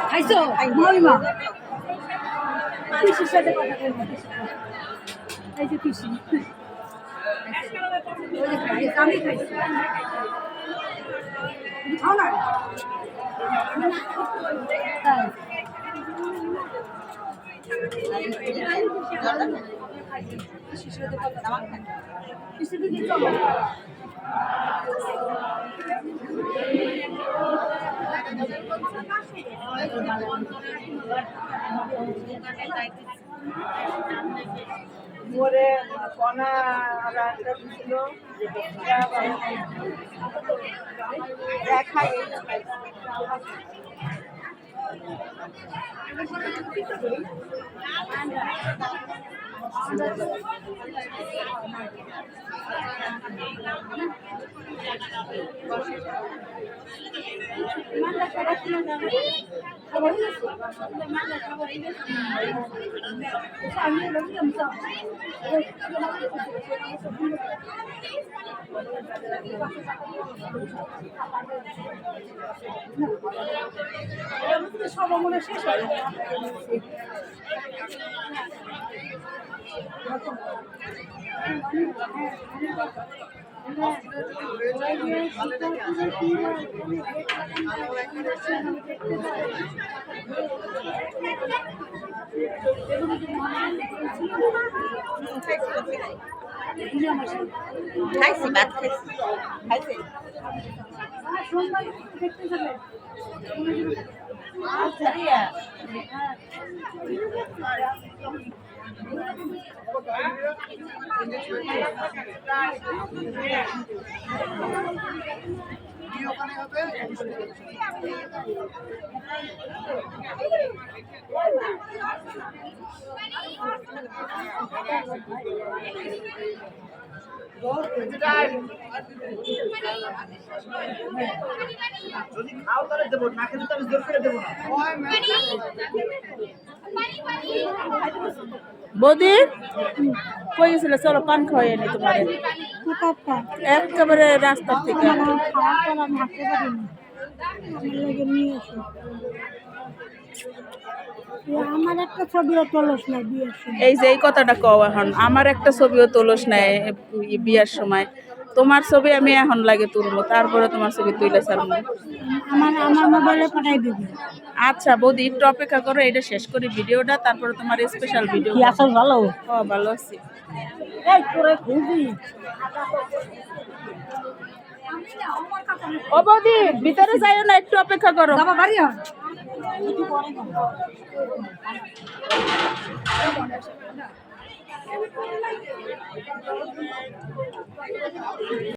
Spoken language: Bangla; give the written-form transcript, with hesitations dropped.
খাইছো মামিমা পিসির সাথে কথা বলবো এই যে পিসি আমি খাইছি খাও না মোরে কনা রান্না ছিল দেখাই সব মনে শেষ হয় খাইছি ভাত খাইছি খাইছি যদি খাও তাহলে দেবো, না খেলে তো আমি জোর করে দেবো না। বৌদি কই গেছিল? চলো পান খাওয়াই নি তোমার একেবারে রাস্তার থেকে। আমার একটা ছবিও তোলস না বিয়ের সময় এই যে এই কথাটা কও এখন, আমার একটা ছবিও তোলস নাই বিয়ার সময়। তোমার ছবি আমি এখন লাগে তুলবো, তারপরে তোমার ছবি তুইলে ছাড়বো। আমার মোবাইলে পাঠাই দিবি আচ্ছা বৌদি একটু অপেক্ষা করো, এটা শেষ করি ভিডিওটা, তারপরে তোমার স্পেশাল ভিডিও। কি আসল ভালো ও ভালো আছি। এই তোরে খুবই ও বৌদি ভিতরে যাইও না, একটু অপেক্ষা করো। বাবা বাড়ি হন একটু পরে